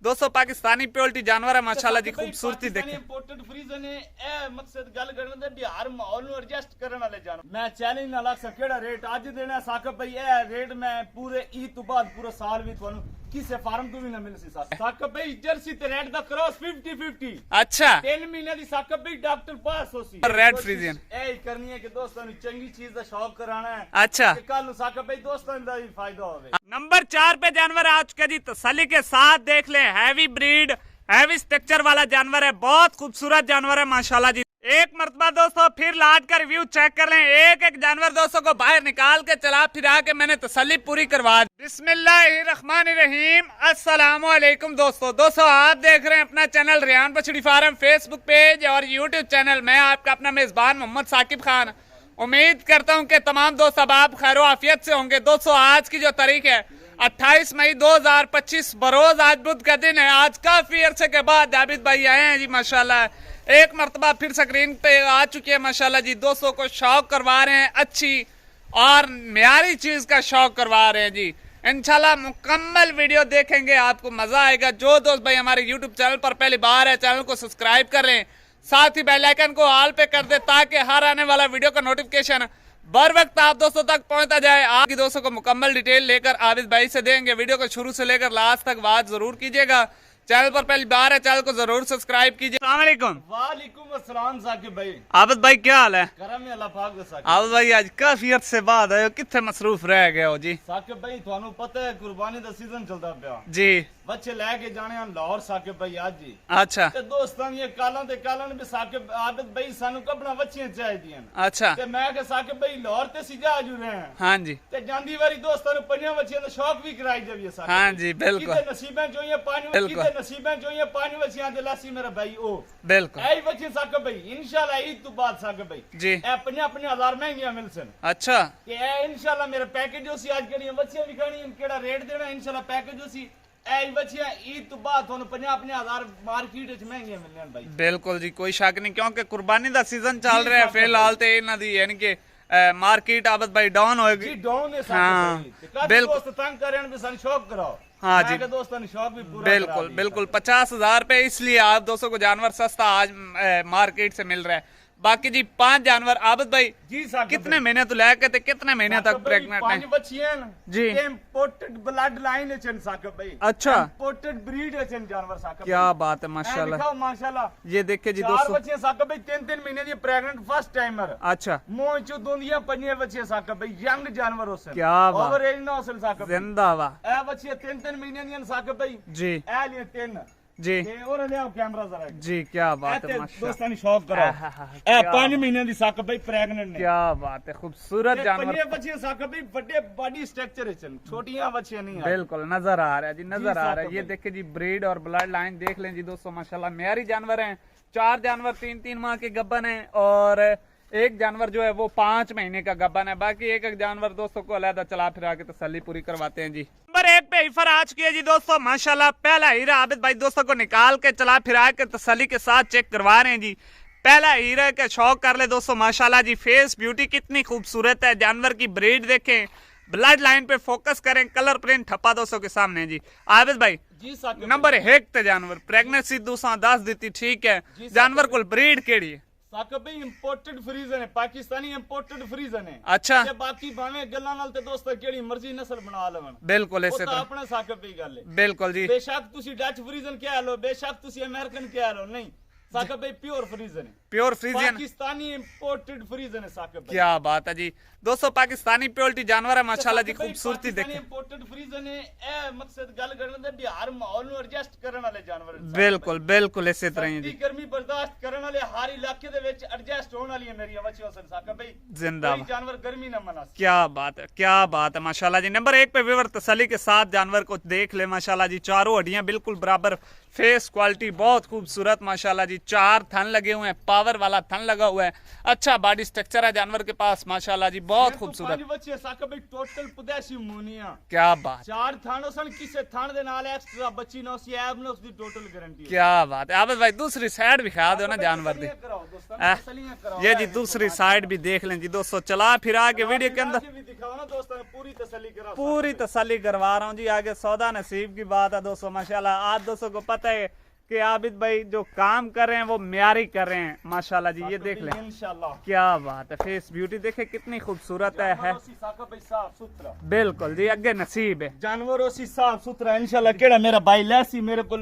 दोस्तों पाकिस्तानी प्योरिटी जानवर है माशाल्लाह जी, खूबसूरती देखें। इंपोर्टेड फ्रीजन है ए मकसद गल करन दे बिहार माहौल नु एडजस्ट करन वाले जानवर। मैं चैलेंज ना लग सकेड़ा रेट आज देना साकब भाई ए रेट मैं पूरे ईद तो बाद पूरा साल भी थानू किसे फार्म तो भी ना मिल सी साकब भाई जर्सी ते रेड दा क्रॉस 50-50। अच्छा 3 महीने दी साकब भाई डॉक्टर पास हो सी रेड फ्रीजियन ए करनी है कि दोस्तों नु चंगी चीज दा शौक कराना है। अच्छा कि कल साकब भाई दोस्तों दा भी फायदा होवे। नंबर 4 पे जानवर आ चुका जी, तसल्ली के साथ देख ले, हैवी ब्रीड हैवी स्ट्रक्चर वाला जानवर है, बहुत खूबसूरत जानवर है माशाल्लाह जी। एक मरतबा दोस्तों फिर लाट का रिव्यू चेक कर लें, एक एक जानवर दोस्तों को बाहर निकाल के चला फिरा के मैंने तसल्ली पूरी करवा दी। बिस्मिल्लाहिर्रहमानिर्रहीम, अस्सलामुअलैकुम दोस्तों आप देख रहे हैं अपना चैनल रेहान बछड़ी फार्म, फेसबुक पेज और यूट्यूब चैनल। मैं आपका अपना मेजबान मोहम्मद साकिब खान। उम्मीद करता हूँ कि तमाम दोस्त अब आप खैर आफियत से होंगे। दोस्तों आज की जो तारीख है 28 मई 2025 बरोज आज बुध का दिन है। आज काफी अरसे के बाद आबिद भाई आए हैं जी माशाल्लाह, एक मरतबा फिर स्क्रीन पे आ चुके हैं माशाल्लाह जी। दोस्तों को शौक करवा रहे हैं, अच्छी और म्यारी चीज का शौक करवा रहे हैं जी। इंशाल्लाह मुकम्मल वीडियो देखेंगे, आपको मजा आएगा। जो दोस्त भाई हमारे यूट्यूब चैनल पर पहली बार है चैनल को सब्सक्राइब कर लें, साथ ही बेल आइकन को ऑल पे कर दे ताकि हर आने वाला वीडियो का नोटिफिकेशन बर वक्त आप दोस्तों तक पहुंचता जाए। आपकी दोस्तों को मुकम्मल डिटेल लेकर आबिद भाई से देंगे। वीडियो को शुरू से लेकर लास्ट तक बात जरूर कीजिएगा। चैनल पर पहली बार है चैनल को जरूर सब्सक्राइब कीजिए। अस्सलाम वालेकुम। वालेकुम अस्सलाम साकिब भाई। आबिद भाई क्या हाल है? करम है अल्लाह पाक दा साकिब। आबिद भाई आज काफी अरसे बाद आए हो, कितने मसरूफ रह गए हो जी? साकिब भाई थानू पता है कुर्बानी दा सीजन चलदा पिया जी, बच्चे लेके जाने हैं लाहौर साकिब भाई आज जी। अच्छा ते दोस्तां ये कालां ते कालां भी साकिब आबिद भाई सानू कपड़ा बच्चियां चाहिदियां। अच्छा ते मैं के साकिब भाई लाहौर ते सीजा आजू रहे हैं। हाँ जी ते जांदी वारी दोस्तां नु पंजां बच्चियां दा शौक भी कराई देवी साकिब। हाँ जी बिल्कुल किते नसीबां चों ये पांच बिल्कुल। किते नसीबां चों ये पांच बच्चियां दे लासी मेरा भाई ओ बिल्कुल ऐ बच्चे साकिब भाई इंशाल्लाह ईद तो बाद साकिब भाई जी। ए 50,000 महंगियां मिलसन। अच्छा कि ए इंशाल्लाह मेरा पैकेज जो सी आज केड़ियां बच्चियां विखानी केड़ा रेट देना इंशाल्लाह पैकेज जो सी ए बच्चियां ईद तो बाद थानू 50,000 मार्केट विच महंगियां मिलने भाई। बिल्कुल जी कोई शक नहीं, क्योंकि कुर्बानी दा सीजन चल रहा है फिलहाल ते इन्हां दी यानी कि मार्केट आबद भाई डाउन होएगी जी डाउन है हाँ, साकिब भाई। बिल्कुल। दोस्त तंग करे भी सन शौक कराओ। हाँ जी मैं के दोस्तों ने शौक भी पूरा बिल्कुल बिल्कुल 50,000 पे इसलिए आप दोस्तों को जानवर सस्ता आज मार्केट से मिल रहा है। बाकी जी 5 जानवर आबिद भाई जी साकिब कितने महीने तो लेके थे कितने महीने तक प्रेग्नेंट पांच है? बच्चियां जी। इंपोर्टेड ब्लड लाइन है साकिब भाई। अच्छा इंपोर्टेड ब्रीड है जानवर साकिब क्या भाई। बात है माशाल्लाह। दिखाओ माशाल्लाह ये देखिए जी 4 दोस्तों। बच्चियां साकिब भाई 3-3 महीने दी प्रेग्नेंट फर्स्ट टाइमर। अच्छा मोह चो दोंदियां पंजे बच्चे साकिब भाई यंग जानवर होसन। क्या बात। ओवर एज ना होसन साकिब भाई। जिंदाबाद ए बच्चे 3-3 महीने दी साकिब भाई जी ए लिए 3 जी ते और ले आओ कैमरा जरा जी क्या बात है माशाल्लाह। दोस्तां ने शौक करो ए 5 महीने दी साकिब भाई प्रेग्नेंट ने। क्या बात है, खूबसूरत जानवर पंजे बच्चे साकिब भाई बड़े बॉडी स्ट्रक्चर है चन छोटियां बच्चियां नहीं है। बिल्कुल नजर आ रहा है जी, नजर आ रहा है। साकिब ये भाई। देखिए जी ब्रीड और ब्लड लाइन देख लें जी दोस्तों माशाल्लाह म्यारी जानवर हैं। 4 जानवर 3-3 माह के गब्बन हैं और एक जानवर जो है वो 5 महीने का गब्बन है। बाकी एक एक जानवर दोस्तों को अलहदा चला फिरा के तसल्ली पूरी करवाते हैं जी। नंबर 1 पे हीफर आ चुकी है जी दोस्तों माशाल्लाह। पहला हीरा आबिद भाई दोस्तों को निकाल के चला फिरा के तसल्ली के साथ चेक करवा रहे हैं जी। पहला हीरा का शौक कर ले दोस्तों माशाल्लाह जी। फेस ब्यूटी कितनी खूबसूरत है, जानवर की ब्रीड देखें, ब्लड लाइन पे फोकस करें, कलर प्रिंट ठप्पा दोस्तों के सामने जी। आबिद भाई जी साकिब नंबर 1 ते जानवर प्रेगनेंसी दूसरा 10 दी ठीक है, जानवर को ब्रीड केड़ी है? साकिब भाई इंपोर्टेड फ्रीजन है, पाकिस्तानी इंपोर्टेड फ्रीजन है। अच्छा ते बाकी भावे गल्लां नाल ते दोस्त केड़ी मर्जी नस्ल बना लवन बिल्कुल वो ऐसे तो तो अपना साकिब भाई गल है। बिल्कुल जी बेशक तुसी डच फ्रीजन क्या लो, बेशक तुसी अमेरिकन क्या लो, नहीं साकिब भाई प्योर फ्रीजन है, प्योर फ्रीजियन। पाकिस्तानी इंपोर्टेड फ्रीजन है साकिब भाई। क्या बात है जी दोस्तों, पाकिस्तानी प्योरिटी जानवर है माशाल्लाह जी, खूबसूरती देखें। इंपोर्टेड फ्रीजन है ए मकसद गल करन दे बिहार माहौल नु एडजस्ट करन वाले जानवर हैं। बिल्कुल बिल्कुल इसी तरह ही जी। गर्मी बर्दाश्त करने वाले हर इलाके दे विच एडजस्ट होने वाली है मेरी बच्ची होसन साकिब भाई। जिंदाबाद। कोई जानवर गर्मी ना मना। क्या बात है, क्या बात है माशाल्लाह जी। नंबर 1 पे व्यूअर तसल्ली के साथ जानवर को देख ले माशाल्लाह जी। चारों हड्डियां बिल्कुल बराबर, फेस क्वालिटी बहुत खूबसूरत माशाल्लाह जी। 4 थन लगे हुए हैं, पावर वाला थन लगा हुआ है, अच्छा बॉडी स्ट्रक्चर है जानवर के पास माशाल्लाह जी, बहुत खूबसूरत। बच्चे साकब भाई टोटल 85 मूनिया, क्या बात, 4 थानों सन किसे थान दे नाल एक्स्ट्रा बच्ची नो सी ऐब नो उसकी टोटल गारंटी है। क्या बात है आबिद भाई, दूसरी साइड भी खा दो ना जानवर दी। ये जी दूसरी साइड भी देख लें जी दोस्तों, चला फिरा के वीडियो के अंदर भी दिखाओ ना दोस्तों, पूरी तसल्ली करा, पूरी तसल्ली करवा रहा हूँ जी। आगे सौदा नसीब की बात है दोस्तों माशाल्लाह। आज दोस्तों को पता है कि आबिद भाई जो काम कर रहे हैं वो म्यारी कर रहे हैं माशाल्लाह जी। ये देख लें इंशाल्लाह, क्या बात है, फेस ब्यूटी देखे कितनी खूबसूरत है। साकब भाई साफ सुथरा, बिल्कुल जी, अगे नसीब है जानवरों सी साफ सुथरा इंशाल्लाह। केड़ा मेरा भाई लैसी मेरे को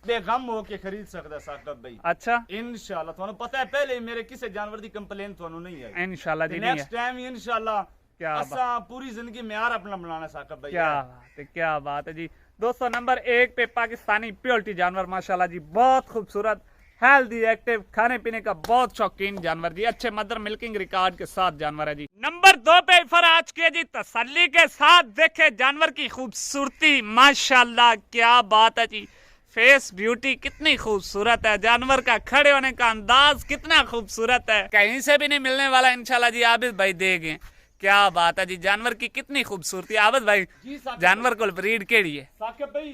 बेगम हो के खरीद सकदा साकब भाई। अच्छा इंशाल्लाह, थानू पता है पहले ही मेरे किसी जानवर दी कंप्लेन थानू नहीं आई इंशाल्लाह जी, नहीं है। नेक्स्ट टाइम इंशाल्लाह क्या असा पूरी जिंदगी म्यार अपना बनाना साकब भाई। क्या बात है, क्या बात है जी दोस्तों। नंबर 1 पे पाकिस्तानी प्योरिटी जानवर माशाल्लाह जी, बहुत खूबसूरत, हेल्दी, एक्टिव, खाने पीने का बहुत शौकीन जानवर जी, अच्छे मदर मिल्किंग रिकॉर्ड के साथ जानवर है जी। नंबर 2 पे फराज किया जी, तसल्ली के साथ देखे जानवर की खूबसूरती माशाल्लाह, क्या बात है जी। फेस ब्यूटी कितनी खूबसूरत है, जानवर का खड़े होने का अंदाज कितना खूबसूरत है, कहीं से भी नहीं मिलने वाला इंशाल्लाह जी। आबिद भाई देंगे क्या बात है जी, जानवर की कितनी खूबसूरती। आबिद भाई जानवर को ब्रीड केड़ी है साकब भाई?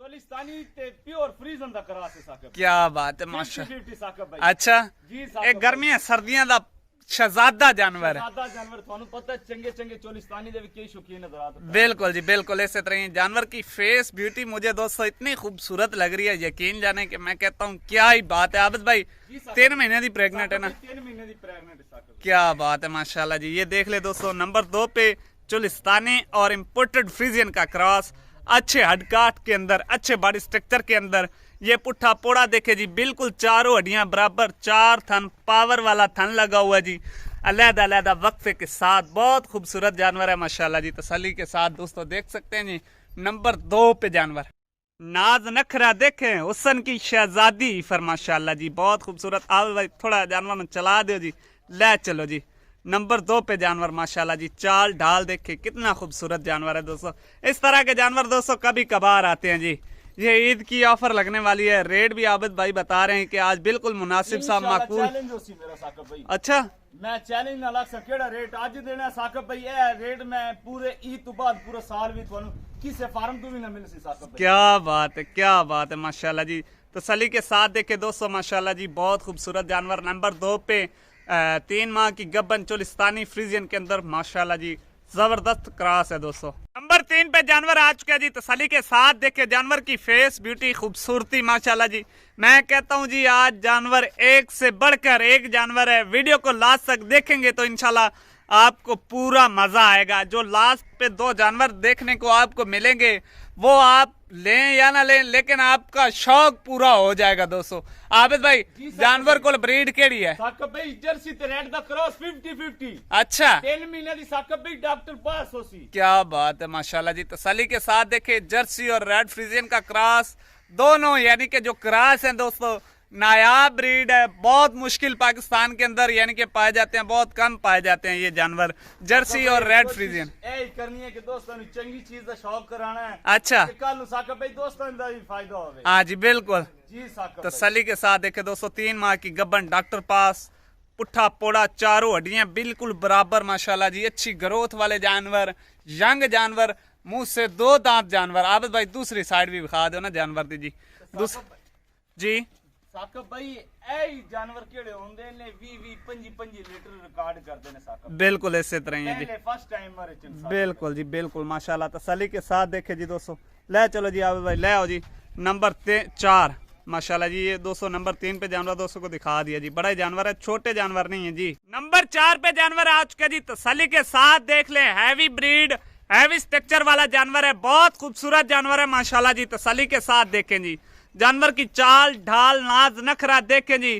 चोलिस्तानी ते प्योर फ्रीजन दा क्रास है साकब। क्या बात है माशाल्लाह। 50-50 साकब भाई। अच्छा जी एक गर्मियां सर्दियां दा शहजादा जानवर है। शहजादा जानवर थानू पता है, चंगे चंगे चोलिस्तानी दे भी कई शौकीन नजर आते हैं। बिल्कुल जी बिल्कुल, ऐसे तरह ही जानवर की फेस ब्यूटी मुझे दोस्तों इतनी खूबसूरत लग रही है, यकीन जाने कि मैं कहता हूँ क्या ही बात है। आबिद भाई 3 महीने की प्रेग्नेंट है ना? 3 महीने की प्रेग्नेंट है साकब। क्या बात है माशाल्लाह जी। ये देख ले दोस्तों, नंबर 2 पे चोलिस्तानी और इम्पोर्टेड फ्रीजियन का क्रॉस, अच्छे हडकाट के अंदर, अच्छे बॉडी स्ट्रक्चर के अंदर। ये पुट्ठा पोड़ा देखे जी, बिल्कुल चारों हड्डियां बराबर, 4 थन, पावर वाला थन लगा हुआ जी, अलहदा अलहदा वक्फे के साथ, बहुत खूबसूरत जानवर है माशाल्लाह जी। तसल्ली के साथ दोस्तों देख सकते हैं जी। नंबर 2 पे जानवर, नाज नखरा देखें, हुस्न की शहजादी फर माशाल्लाह जी, बहुत खूबसूरत। आओ भाई थोड़ा जानवर में चला दो जी, ले चलो जी। नंबर 2 पे जानवर माशाल्लाह जी, चाल ढाल देखे कितना खूबसूरत जानवर है दोस्तों। इस तरह के जानवर दोस्तों कभी कभार आते हैं जी। ये ईद की ऑफर लगने वाली है, रेट भी आबिद भाई बता रहे हैं कि आज बिल्कुल मुनासिब सा माकूल। चैलेंज होसी मेरा साकब भाई। अच्छा मैं चैलेंज ना लग सक केड़ा रेट आज देना साकब भाई। ए रेट मैं पूरे ईद तो बाद पूरा साल भी थानू किसे फार्म तो भी ना मिल सी साकब भाई। क्या बात है, क्या बात है माशाल्लाह जी। तसल्ली के साथ देखे दोस्तों माशाल्लाह जी, बहुत खूबसूरत जानवर। नंबर 2 पे 3 माह की गब्बन चोलिस्तानी फ्रीजियन के अंदर माशाल्लाह जी, जबरदस्त क्रॉस है दोस्तों। नंबर 3 पे जानवर आ चुका है जी, तसल्ली के साथ देखे जानवर की फेस ब्यूटी खूबसूरती माशाल्लाह जी। मैं कहता हूं जी आज जानवर एक से बढ़कर एक जानवर है। वीडियो को लास्ट तक देखेंगे तो इंशाल्लाह आपको पूरा मजा आएगा। जो लास्ट पे 2 जानवर देखने को आपको मिलेंगे वो आप लें या ना लें, लेकिन आपका शौक पूरा हो जाएगा दोस्तों। आबिद भाई जानवर को ब्रीड केड़ी है? साकब भाई जर्सी ते रेड दा क्रॉस 50-50। अच्छा 3 महीने दी साकब भाई डॉक्टर पास होसी। क्या बात है माशाल्लाह जी। तसल्ली के साथ देखे जर्सी और रेड फ्रीजियन का क्रॉस दोनों, यानी कि जो क्रॉस है दोस्तों नायाब ब्रीड है, बहुत मुश्किल पाकिस्तान के अंदर यानी कि पाए जाते हैं, बहुत कम पाए जाते हैं ये जानवर, जर्सी और रेड फ्रीजियन। ए करनी है कि दोस्तों चंगी चीज का शौक कराना है। अच्छा कल साकब भाई दोस्तों दा भी फायदा होवे। हाँ जी बिल्कुल जी साकब। तसल्ली के साथ देखे दोस्तों, 3 माह की गब्बन डॉक्टर पास, पुट्ठा पोड़ा, चारों हड्डियां बिल्कुल बराबर माशाल्लाह जी, अच्छी ग्रोथ वाले जानवर, यंग जानवर, मुंह से 2 दांत जानवर। आबिद भाई दूसरी साइड भी दिखा दो ना जानवर दी जी। जी साकब भाई ए जानवर केड़े होंदे ने 20-25 लीटर रिकॉर्ड करदे ने साकब। बिल्कुल इसी तरह ही है जी, फर्स्ट टाइम मारे चन। बिल्कुल जी बिल्कुल माशाल्लाह। तसल्ली के साथ देखे जी दोस्तों, ले चलो जी आबिद भाई, ले आओ जी। नंबर 4 माशाल्लाह जी, ये दोस्तों नंबर 3 पे जानवर दोस्तों को दिखा दिया जी। बड़ा जानवर है, छोटे जानवर नहीं है जी। नंबर 4 पे जानवर आ चुका जी, तसल्ली के साथ देख ले, हैवी ब्रीड, हैवी स्ट्रक्चर वाला जानवर है, बहुत खूबसूरत जानवर है माशाल्लाह जी। तसल्ली के साथ देखें जी, जानवर की चाल ढाल, नाज नखरा देखें जी,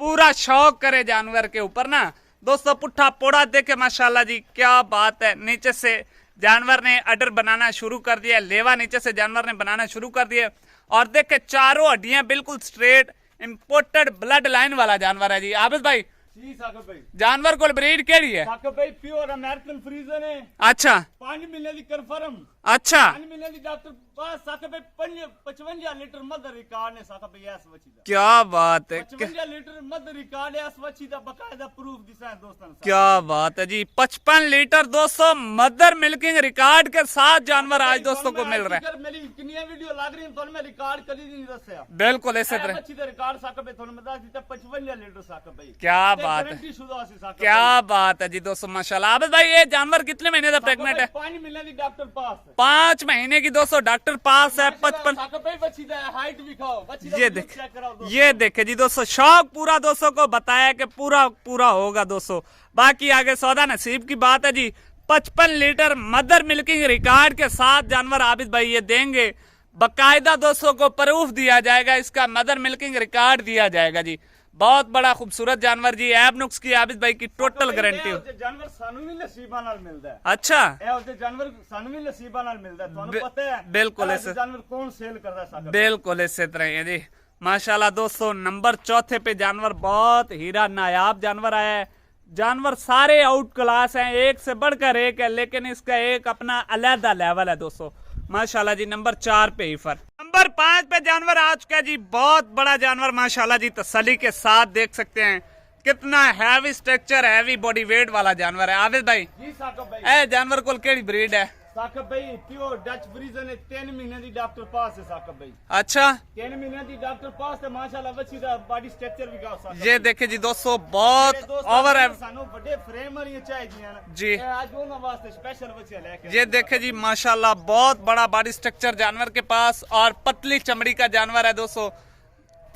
पूरा शौक करे जानवर के ऊपर ना दोस्तों। पुट्ठा पोड़ा देखे माशाल्लाह जी, क्या बात है। नीचे से जानवर ने अडर बनाना शुरू कर दिया, लेवा नीचे से जानवर ने बनाना शुरू कर दिया, और देखे चारों हड्डियां बिल्कुल स्ट्रेट, इंपोर्टेड ब्लड लाइन वाला जानवर है जी। आबिद भाई जी साकब भाई जानवर को ब्रीड केड़ी है? साकब भाई प्योर अमेरिकन फ्रीजन है। अच्छा 5 महीने की कंफर्म। अच्छा 5 महीने दी डॉक्टर पास साकब भाई 55 लीटर मद रिकॉर्ड ने साकब भाई इस बच्ची दा क्या बात है 55 लीटर मद रिकॉर्ड है इस बच्ची दा बकायदा प्रूफ दिसा है दोस्तों क्या बात है जी 55 लीटर दोस्तों मदर मिल्किंग रिकॉर्ड के साथ जानवर आज दोस्तों को मिल रहा है मेरी कितनी वीडियो लग रही है तो मैं रिकॉर्ड करी नहीं दसया बिल्कुल ऐसे तरह बच्ची दा रिकॉर्ड साकब भाई थोड़ा बता दिता 55 लीटर साकब भाई क्या बात है गारंटी शुदा सी साकब क्या बात है जी दोस्तों माशाल्लाह। आबिद भाई ये जानवर कितने महीने का प्रेग्नेंट है 5 महीने दी डॉक्टर पास 5 महीने की दोस्तों डॉक्टर पास है 55 साकब भाई बच्ची दा हाइट भी खाओ बच्ची दा ये वेट देख चेक कराओ दोस्तों। ये देखे जी दोस्तों शौक पूरा दोस्तों को बताया कि पूरा पूरा होगा दोस्तों। बाकी आगे सौदा नसीब की बात है जी 55 लीटर मदर मिल्किंग रिकॉर्ड के साथ जानवर आबिद भाई ये देंगे बकायदा दोस्तों को प्रूफ दिया जाएगा इसका मदर मिल्किंग रिकॉर्ड दिया जाएगा जी। बहुत बड़ा खूबसूरत जानवर जी ऐब नुक्स की आबिद भाई की टोटल गारंटी जानवर सानू भी नसीबा नाल मिलदा है अच्छा ਇਹ ਉਹਦੇ ਜਾਨਵਰ ਸਾਨੂੰ ਵੀ ਨਸੀਬਾਂ ਨਾਲ ਮਿਲਦਾ ਤੁਹਾਨੂੰ ਪਤਾ ਹੈ बिल्कुल ਇਹ ऐसे ਜਾਨਵਰ ਕੌਣ ਸੇਲ ਕਰਦਾ ਸਾਕਬ बिल्कुल इसी तरह है जी माशाल्लाह दोस्तों। नंबर चौथे पे जानवर बहुत हीरा नायाब जानवर आया है। जानवर सारे आउट क्लास हैं एक से बढ़कर एक है लेकिन इसका एक अपना अलहदा लेवल है दोस्तों माशाल्लाह जी। नंबर 4 पे ईफर नंबर 5 पे जानवर आ चुका है जी बहुत बड़ा जानवर माशाल्लाह जी तसल्ली के साथ देख सकते हैं कितना heavy structure heavy body weight वाला जानवर है। आबिद भाई ਜੀ ਸਾਕਬ ਭਾਈ ए जानवर को केड़ी ब्रीड है ਸਾਕਬ ਭਾਈ ਪਿਓਰ ਡੱਚ ਫਰੀਜ਼ਨ ਨੇ 3 ਮਹੀਨੇ ਦੀ ਡਾਕਟਰ ਪਾਸ ਹੈ ਸਾਕਬ ਭਾਈ अच्छा 3 ਮਹੀਨੇ ਦੀ ਡਾਕਟਰ ਪਾਸ ਤੇ ਮਾਸ਼ਾਅੱਲਾ ਬੱਚੀ ਦਾ ਬਾਡੀ ਸਟਰਕਚਰ ਵੀ ਗਾ ਸਾਕਬ ये देखे जी दोस्तों बहुत ओवर है ਸਾਨੂੰ ਵੱਡੇ ਫਰੇਮ ਵਾਲੀਆਂ ਚਾਹੀਦੀਆਂ ਨੇ जी। ਇਹ ਅੱਜ ਉਹਨਾਂ ਵਾਸਤੇ ਸਪੈਸ਼ਲ ਬੱਚੇ ਲੈ ਕੇ ये देखे जी माशाल्लाह बहुत बड़ा बॉडी स्ट्रक्चर जानवर के पास और पतली चमड़ी का जानवर है दोस्तों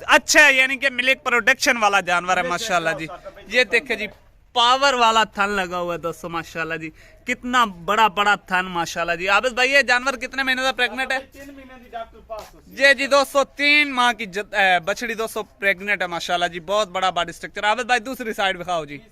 अच्छा है यानी कि मिल्क प्रोडक्शन वाला जानवर है माशाल्लाह जी। ये देखे जी पावर वाला थन लगा हुआ है दोस्तों माशाल्लाह जी कितना बड़ा बड़ा थन माशाल्लाह जी। आबिद भाई ये जानवर कितने महीने का प्रेग्नेंट है 3 महीने ਦੀ ਡਾਕਟਰ ਪਾਸ ਹੋ ये जी दोस्तों 3 माह की बछड़ी दोस्तों प्रेग्नेंट है माशाल्लाह जी बहुत बड़ा बॉडी स्ट्रक्चर। आबिद भाई दूसरी साइड दिखाओ जी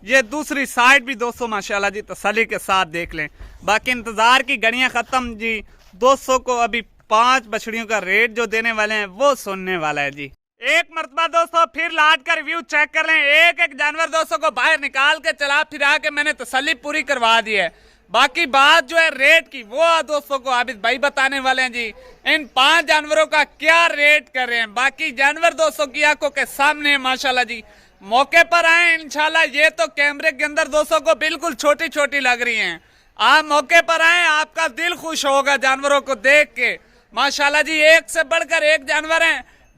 ये दूसरी साइड भी दोस्तों माशाल्लाह जी तसल्ली के साथ देख लें। बाकी इंतजार की घड़ियां खत्म जी दोस्तों को अभी 5 बछड़ियों का रेट जो देने वाले हैं वो सुनने वाला है जी। एक मरतबा दोस्तों फिर लाट का रिव्यू चेक कर लें। एक एक जानवर दोस्तों को बाहर निकाल के चला फिरा के मैंने तसल्ली पूरी करवा दी है। बाकी बात जो है रेट की वो दोस्तों को आबिद भाई बताने वाले हैं जी इन 5 जानवरों का क्या रेट कर रहे हैं। बाकी जानवर दोस्तों की आंखों के सामने है माशाल्लाह जी। मौके पर आए इंशाल्लाह ये तो कैमरे के अंदर दोस्तों को बिल्कुल छोटी छोटी लग रही हैं। आप मौके पर आए आपका दिल खुश होगा जानवरों को देख के माशाल्लाह जी। एक से बढ़कर एक जानवर है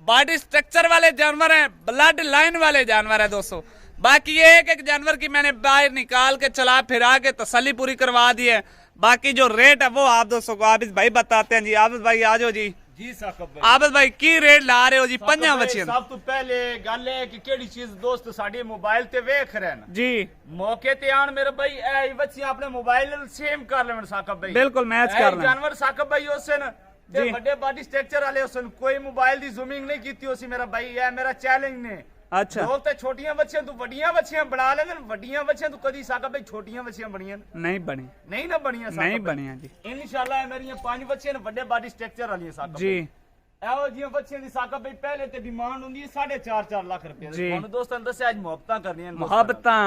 बॉडी स्ट्रक्चर वाले जानवर हैं ब्लड लाइन वाले जानवर है दोस्तों। बाकी ये एक एक जानवर की मैंने बाहर निकाल के चला फिरा के तसल्ली पूरी करवा दी है। बाकी जो रेट है वो आप दोस्तों को आबिद भाई बताते हैं जी। आबिद भाई आ जाओ जी। ਜੀ ਸਾਕਬ ਭਾਈ आबिद भाई की रेट ला रहे हो जी 5 बच्चियां ਸਭ ਤੋਂ ਪਹਿਲੇ ਗੱਲ ਹੈ ਕਿ ਕਿਹੜੀ ਚੀਜ਼ ਦੋਸਤ ਸਾਡੇ ਮੋਬਾਈਲ ਤੇ ਵੇਖ ਰਹੇ ਨੇ जी ਮੌਕੇ ਤੇ ਆਣ ਮੇਰੇ ਭਾਈ ਇਹ ਬੱਚੀਆਂ ਆਪਣੇ ਮੋਬਾਈਲ ਨਾਲ ਸੇਮ ਕਰ ਲੈਣ ਸਾਕਬ ਭਾਈ बिल्कुल मैच ਇਹ कर लें ਜਾਨਵਰ ਸਾਕਬ ਭਾਈ ਉਸਨ ਤੇ ਜੀ। ਵੱਡੇ ਬਾਡੀ ਸਟਰਕਚਰ ਵਾਲੇ ਉਸਨ ਕੋਈ ਮੋਬਾਈਲ ਦੀ ਜ਼ੂਮਿੰਗ ਨਹੀਂ ਕੀਤੀ ਉਸੀ ਮੇਰਾ ਭਾਈ ਇਹ ਮੇਰਾ ਚੈਲੰਜ ਨੇ अच्छा ਲੋਕ ਤੇ ਛੋਟੀਆਂ ਬੱਚੀਆਂ ਤੋਂ ਵੱਡੀਆਂ ਬੱਚੀਆਂ ਬਣਾ ਲੈਂਦੇ ਨੇ ਵੱਡੀਆਂ ਬੱਚੀਆਂ ਤੋਂ ਕਦੀ ਸਾਕਬ ਭਾਈ ਛੋਟੀਆਂ ਬੱਚੀਆਂ ਬਣੀਆਂ नहीं बनी ਨਹੀਂ ਨਾ ਬਣੀਆਂ ਸਾਕਬ नहीं बनी जी ਇਨਸ਼ਾਅੱਲਾ ਇਹ ਮੇਰੀਆਂ 5 ਬੱਚੀਆਂ ਨੇ ਵੱਡੇ ਬਾਡੀ ਸਟਰਕਚਰ ਵਾਲੀਆਂ ਸਾਕਬ जी ਇਹੋ ਜਿਹੀਆਂ ਬੱਚੀਆਂ ਦੀ ਸਾਕਬ ਭਾਈ ਪਹਿਲੇ ਤੇ ਡਿਮਾਂਡ ਹੁੰਦੀ ਹੈ 4.5 ਲੱਖ ਰੁਪਏ ਜੀ। ਦੀ ਤੁਹਾਨੂੰ ਦੋਸਤਾਂ ਨੇ ਦੱਸਿਆ ਅੱਜ ਮੁਹੱਬਤਾਂ ਕਰਨੀਆਂ ਨੇ मोहब्बतां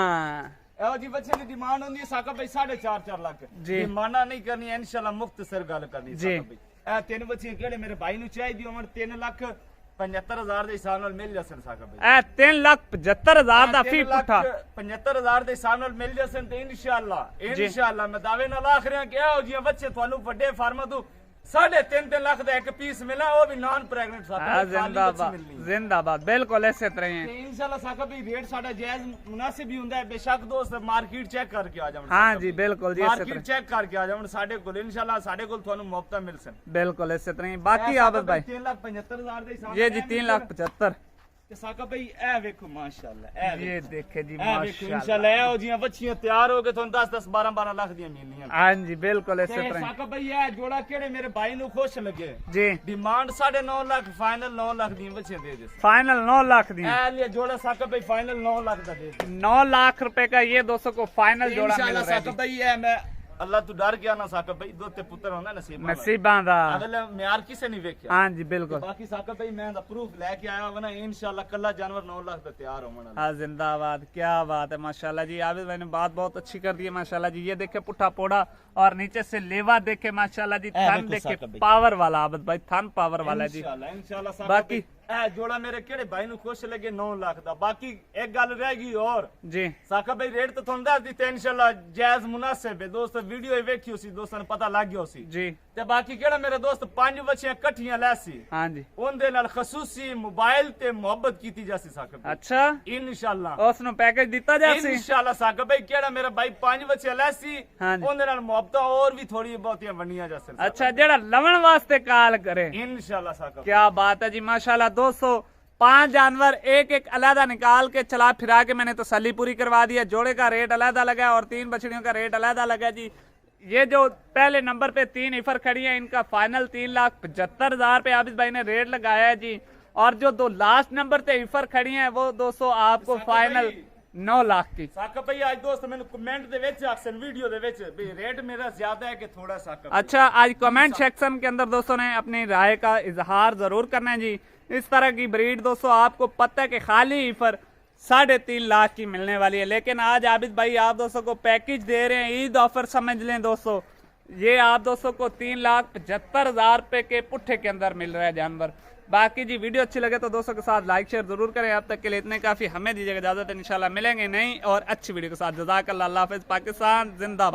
ਇਹੋ ਜਿਹੀ ਬੱਚੇ ਦੀ ਡਿਮਾਂਡ ਹੁੰਦੀ ਹੈ ਸਾਕਬ ਭਾਈ 4.5 ਲੱਖ ਜੀ। ਡਿਮਾਂਡਾਂ ਨਹੀਂ ਕਰਨੀ ਇਨਸ਼ਾਅੱਲਾ ਮੁਖਤਸਰ ਗੱਲ ਕਰਨੀ ਜੀ। ਸਾਕਬ ਭਾਈ ਇਹ 3 ਬੱਚੀਆਂ ਕਿਹੜੇ ਮੇਰੇ ਭਾਈ ਨੂੰ ਚਾਹੀਦੀ ਉਮਰ 3,75,000 ਦੇ ਹਿਸਾਬ ਨਾਲ ਮਿਲ ਜਾਸਨ ਸਾਕਬ ਭਾਈ ए 3,75,000 ਦਾ ਫੀ ਪੁੱਠਾ 75,000 ਦੇ ਹਿਸਾਬ ਨਾਲ ਮਿਲ ਜਾਸਨ ਤੇ ਇਨਸ਼ਾਅੱਲਾ ਮੈਂ ਦਾਅਵੇ ਨਾਲ ਆਖ ਰਿਹਾ ਕਿ ਇਹੋ ਜਿਹੀਆਂ ਬੱਚੇ ਤੁਹਾਨੂੰ ਵੱਡੇ ਫਾਰਮਾਂ ਤੋਂ 3.5 ਲੱਖ ਦਾ ਇੱਕ ਪੀਸ ਮਿਲਾ ਉਹ ਵੀ ਨਾਨ ਪ੍ਰੈਗਨੈਂਟ ਸਾਕਬ जिंदाबाद जिंदाबाद बिल्कुल ऐसे तरह हैं। ਤੇ ਇਨਸ਼ਾਅੱਲਾ ਸਾਕਬ ਭਾਈ ਰੇਟ ਸਾਡਾ ਜਾਇਜ਼ ਮੁਨਾਸਿਬ ਹੀ ਹੁੰਦਾ ਹੈ। ਬੇਸ਼ੱਕ ਦੋਸਤ ਮਾਰਕੀਟ ਚੈੱਕ ਕਰਕੇ ਆ ਜਾਵਣ हाँ जी बिल्कुल जी ऐसे ਮਾਰਕੀਟ तरह ਚੈੱਕ ਕਰਕੇ ਆ ਜਾਵਣ ਸਾਡੇ ਕੋਲ ਇਨਸ਼ਾਅੱਲਾ ਸਾਡੇ ਕੋਲ ਤੁਹਾਨੂੰ ਮੁਫਤ ਮਿਲ ਸਨ। बिल्कुल ऐसे तरह हैं। बाकी आबिद भाई 3,75,000 ਦੇ ਹਿਸਾਬ ये जी 3,75,000 ਤੇ ਸਾਕਬ ਭਾਈ ਇਹ ਵੇਖੋ ਮਾਸ਼ਾਅੱਲਾ ਇਹ ये देखे जी ਵੇਖੋ माशाल्लाह ਇਨਸ਼ਾਅੱਲਾ ਇਹੋ ਜਿਹੀਆਂ ਬੱਚੀਆਂ ਤਿਆਰ ਹੋ ਕੇ ਤੁਹਾਨੂੰ 10 12 ਲੱਖ ਦੀਆਂ ਮਿਲਣੀਆਂ। हाँ जी बिल्कुल ऐसे ਤੇ तरह हैं। ਸਾਕਬ ਭਾਈ ਇਹ ਜੋੜਾ ਕਿਹੜੇ ਮੇਰੇ ਭਾਈ ਨੂੰ ਖੁਸ਼ ਲੱਗੇ जी ਡਿਮਾਂਡ 9.5 ਲੱਖ ਫਾਈਨਲ 9 ਲੱਖ ਦੀਆਂ ਬੱਚੀਆਂ ਦੇ ਦੇ फाइनल 9 लाख दी ਇਹ ਲਈ ਜੋੜਾ ਸਾਕਬ ਭਾਈ ਫਾਈਨਲ 9 ਲੱਖ ਦਾ ਦੇ ਦੇ 9 लाख रुपए का ये दोस्तों को फाइनल जोड़ा मिल इंशाल्लाह रहा है साकब भाई है मैं अल्लाह तू डर गया ना साकब भाई दोते पुत्र होंदा नसीबां दा अगले म्यार किसे नहीं वेख्या हाँ जी बिल्कुल बाकी साकब भाई मैं दा प्रूफ लेके आया वना इंशाल्लाह कल्ला जानवर 9 लाख दा तैयार होवण हाँ जिंदाबाद क्या बात है माशाल्लाह जी आबिद भाई ने बात बहुत अच्छी कर दी है माशाल्लाह जी। ये देखे पुट्ठा पोड़ा और नीचे से लेवा देखे माशाल्लाह जी थन देखे पावर वाला आबिद भाई थन पावर वाला जी इंशाल्लाह साकब बाकी ए जोड़ा मेरे केड़े भाई नु खुश लगे 9 लाख दा। बाकी एक गल रह गई और जी साकब भाई रेट तो थोड़ा दस दी ते इंशाल्लाह जायज मुनासिब है दोस्त वीडियो ही वेखी उसी दोस्तां ने पता लग गया उसी जी ते बाकी केड़ा मेरे दोस्त 5 बच्चियां इकट्ठियां लैसी हाँ जी ओंदे नाल खसूसी मोबाइल ते मोहब्बत कीती जासी साकब भाई। अच्छा इंशाल्लाह उसनु पैकेज दिता जासी इंशाल्लाह साकब भाई केड़ा मेरा भाई 5 बच्चियां लैसी हाँ जी। ओंदे नाल मोहब्बत और भी थोड़ी बहुतियां वंडियां जासन अच्छा जेड़ा लवण वास्ते काल करे इंशाल्लाह साकब क्या बात है जी माशाल्लाह। दोस्तों 5 जानवर एक एक अलहदा निकाल के चला फिरा के मैंने तसल्ली पूरी करवा दी है। जोड़े का रेट अलहदा लगा है और 3 बछड़ियों का रेट अलहदा लगा है जी। ये जो पहले नंबर पे 3 इफर खड़ी है इनका फाइनल 3,75,000 पे आबिद भाई ने रेट लगाया है जी। और जो 2 लास्ट नंबर पे इफर खड़ी हैं वो दोस्तों आपको फाइनल 9 लाख की। साकब भाई आज दोस्त मैंने कमेंट दे विच आक्सन वीडियो दे विच भी रेट मेरा ज्यादा है कि थोड़ा साकब। अच्छा आज कमेंट सेक्शन के अंदर दोस्तों ने अपनी राय का इजहार जरूर करना है जी। इस तरह की ब्रीड दोस्तों आपको पता है कि खाली इफर 3.5 लाख की मिलने वाली है, लेकिन आज आबिद भाई आप दोस्तों को पैकेज दे रहे हैं, ईद ऑफर समझ लें दोस्तों। ये आप दोस्तों को 3,75,000 रुपए के पुट्ठे के अंदर मिल रहा है जानवर। बाकी जी वीडियो अच्छी लगे तो दोस्तों के साथ लाइक शेयर जरूर करें। अब तक के लिए इतने काफी, हमें दीजिएगा इजाजत, इंशाल्लाह मिलेंगे नई और अच्छी वीडियो के साथ। जज़ाकल्लाह, अल्लाह हाफिज़, पाकिस्तान जिंदाबाद।